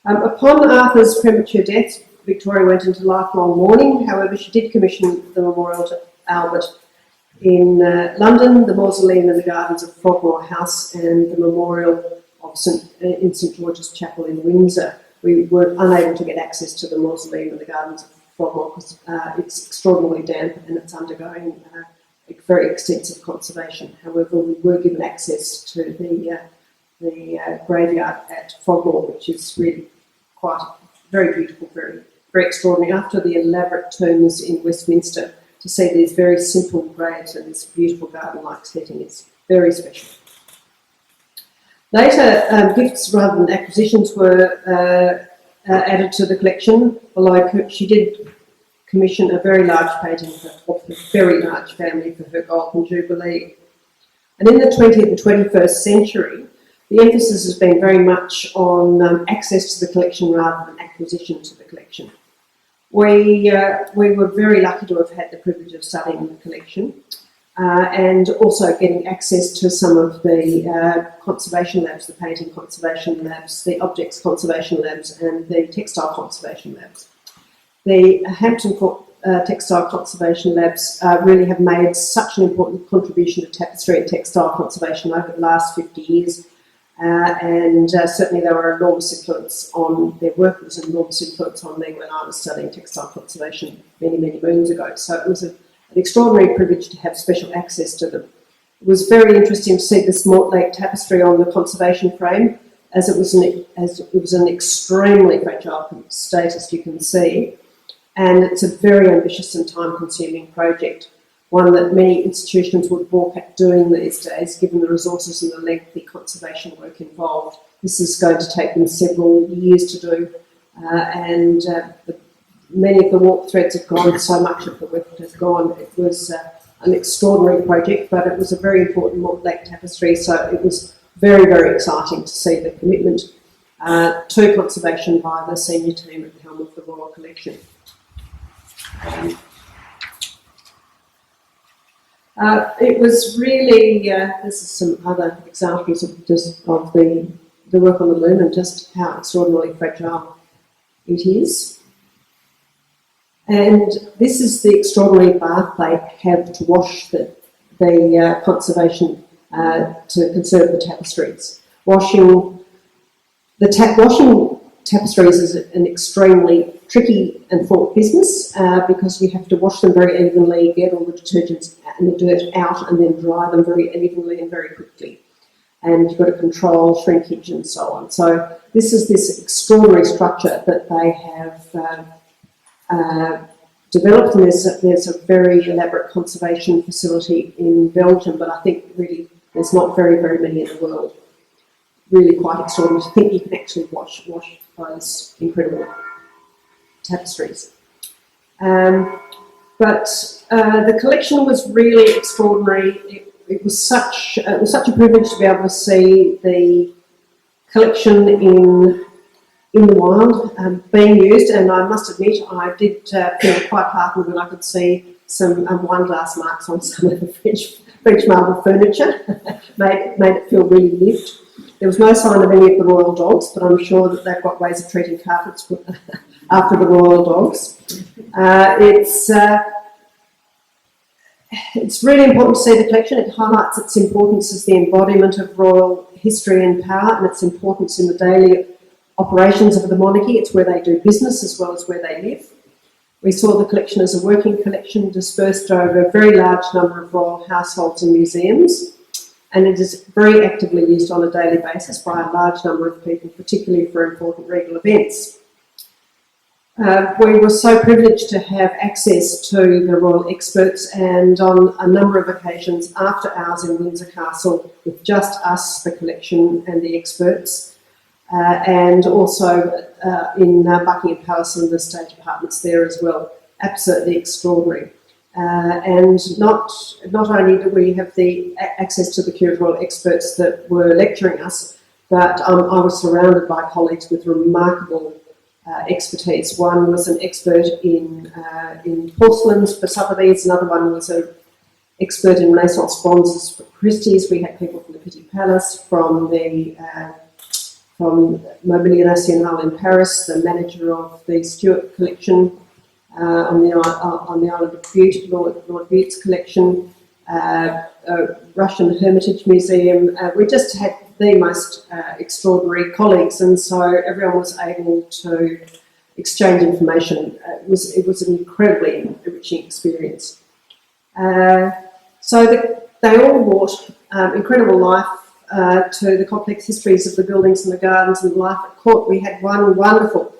Upon Arthur's premature death, Victoria went into lifelong mourning. However, she did commission the memorial to Albert in London, the mausoleum in the gardens of Frogmore House, and the memorial of in St George's Chapel in Windsor. We were unable to get access to the mausoleum in the gardens of Frogmore because it's extraordinarily damp and it's undergoing very extensive conservation. However, we were given access to the graveyard at Frogmore, which is really quite very beautiful, very, very extraordinary. After the elaborate tombs in Westminster, to see these very simple graves and this beautiful garden-like setting is very special. Later, gifts rather than acquisitions were added to the collection, although she did commission a very large painting of a very large family for her Golden Jubilee. And in the 20th and 21st century, the emphasis has been very much on access to the collection rather than acquisition to the collection. We were very lucky to have had the privilege of studying the collection and also getting access to some of the conservation labs, the painting conservation labs, the objects conservation labs and the textile conservation labs. The Hampton textile conservation labs really have made such an important contribution to tapestry and textile conservation over the last 50 years. And certainly they were an enormous influence on their work. It was an enormous influence on me when I was studying textile conservation many, many moons ago. So it was an extraordinary privilege to have special access to them. It was very interesting to see this Mortlake tapestry on the conservation frame, as it was an extremely fragile state, as you can see. And it's a very ambitious and time-consuming project, one that many institutions would balk at doing these days, given the resources and the lengthy conservation work involved. This is going to take them several years to do, and many of the warp threads have gone, so much of the work has gone. It was an extraordinary project, but it was a very important Mortlake tapestry, so it was very, very exciting to see the commitment to conservation by the senior team at the helm of the Royal Collection. It was really, this is some other examples of the work on the loom and just how extraordinarily fragile it is. And this is the extraordinary bath they have to wash the conservation, to conserve the tapestries. Washing tapestries is an extremely tricky and fraught business because you have to wash them very evenly, get all the detergents and the dirt out, and then dry them very evenly and very quickly. And you've got to control shrinkage and so on. So this is this extraordinary structure that they have developed, and there's a very elaborate conservation facility in Belgium, but I think really there's not very, very many in the world. Really quite extraordinary to think you can actually wash those incredible tapestries. But the collection was really extraordinary. it was such a privilege to be able to see the collection in the wild being used, and I must admit I did feel quite heartened when I could see some wine glass marks on some of the French marble furniture. made it feel really lived. There was no sign of any of the royal dogs, but I'm sure that they've got ways of treating carpets after the royal dogs. It's really important to see the collection. It highlights its importance as the embodiment of royal history and power, and its importance in the daily operations of the monarchy. It's where they do business as well as where they live. We saw the collection as a working collection dispersed over a very large number of royal households and museums, and it is very actively used on a daily basis by a large number of people, particularly for important regal events. We were so privileged to have access to the royal experts, and on a number of occasions after hours in Windsor Castle with just us, the collection and the experts, and also in Buckingham Palace and the State Apartments there as well. Absolutely extraordinary. And not only do we have the access to the curatorial experts that were lecturing us, but I was surrounded by colleagues with remarkable expertise. One was an expert in porcelains for Sotheby's, another one was an expert in Renaissance bronzes for Christie's. We had people from the Pitti Palace, from Mobilier National in Paris, the manager of the Stuart collection on the Island of Bute, Lord Bute's collection, Russian Hermitage Museum. We just had the most extraordinary colleagues, and so everyone was able to exchange information. It was an incredibly enriching experience. So they all brought incredible life to the complex histories of the buildings and the gardens and life at court. We had one wonderful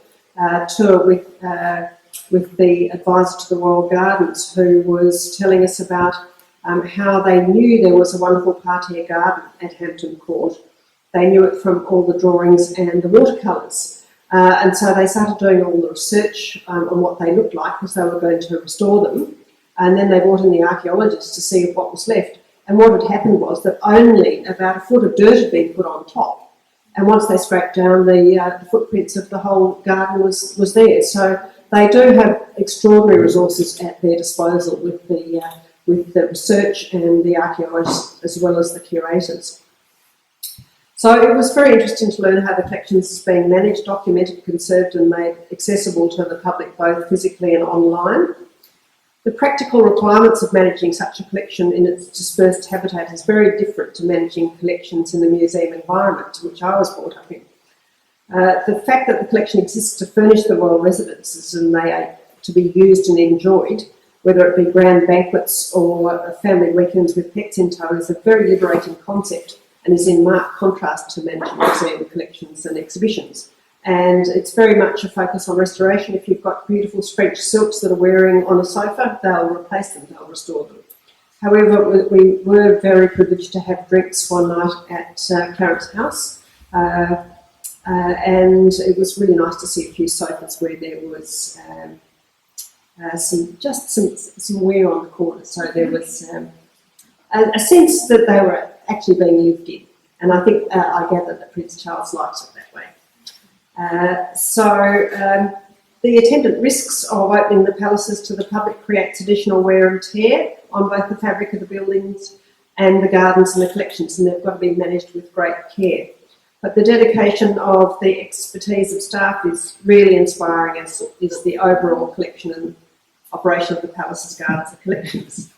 tour with the advisor to the Royal Gardens, who was telling us about how they knew there was a wonderful parterre garden at Hampton Court. They knew it from all the drawings and the watercolours. And so they started doing all the research on what they looked like, because they were going to restore them. And then they brought in the archaeologists to see what was left. And what had happened was that only about a foot of dirt had been put on top. And once they scraped down, the footprints of the whole garden was there. So they do have extraordinary resources at their disposal with the research and the archaeologists as well as the curators. So it was very interesting to learn how the collections is being managed, documented, conserved and made accessible to the public both physically and online. The practical requirements of managing such a collection in its dispersed habitat is very different to managing collections in the museum environment to which I was brought up in. The fact that the collection exists to furnish the royal residences and they are to be used and enjoyed, whether it be grand banquets or family weekends with pets in tow, is a very liberating concept and is in marked contrast to managing museum collections and exhibitions. And it's very much a focus on restoration. If you've got beautiful French silks that are wearing on a sofa, they'll replace them, they'll restore them. However, we were very privileged to have drinks one night at Carlton House, and it was really nice to see a few sofas where there was some wear on the corner. So there was a sense that they were actually being lived in, and I think I gather that Prince Charles likes it that way. The attendant risks of opening the palaces to the public creates additional wear and tear on both the fabric of the buildings and the gardens and the collections, and they've got to be managed with great care. But the dedication of the expertise of staff is really inspiring, as is the overall collection and operation of the palaces, gardens and collections.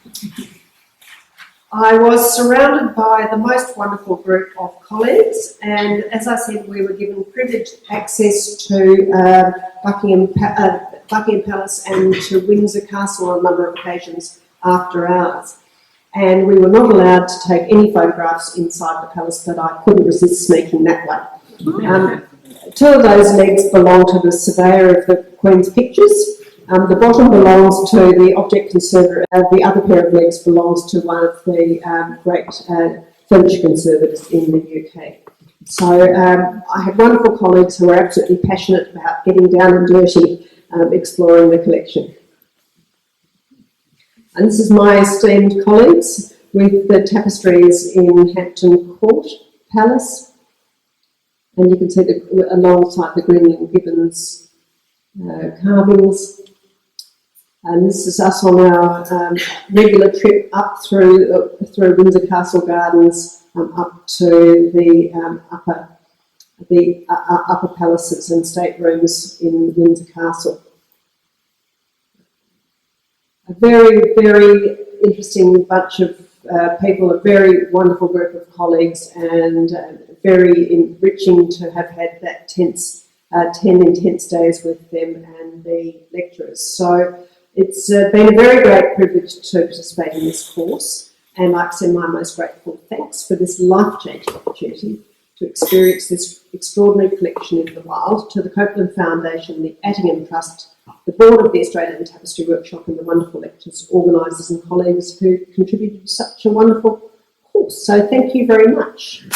I was surrounded by the most wonderful group of colleagues, and as I said, we were given privileged access to Buckingham Palace and to Windsor Castle on a number of occasions after hours. And we were not allowed to take any photographs inside the palace, but I couldn't resist sneaking that way. Two of those legs belong to the surveyor of the Queen's pictures. The bottom belongs to the object conservator, the other pair of legs belongs to one of the great furniture conservators in the UK. So I had wonderful colleagues who were absolutely passionate about getting down and dirty, exploring the collection. And this is my esteemed colleagues. with the tapestries in Hampton Court Palace. And you can see alongside the Greenland Gibbons carvings. And this is us on our regular trip up through Windsor Castle Gardens up to the upper palaces and staterooms in Windsor Castle. A very, very interesting bunch of people, a very wonderful group of colleagues, and very enriching to have had that 10 intense days with them and the lecturers. So it's been a very great privilege to participate in this course, and I'd like to send my most grateful thanks for this life-changing opportunity to experience this extraordinary collection in the wild, to the Copland Foundation, the Attingham Trust, the board of the Australian Tapestry Workshop, and the wonderful lecturers, organisers and colleagues who contributed to such a wonderful course. So thank you very much.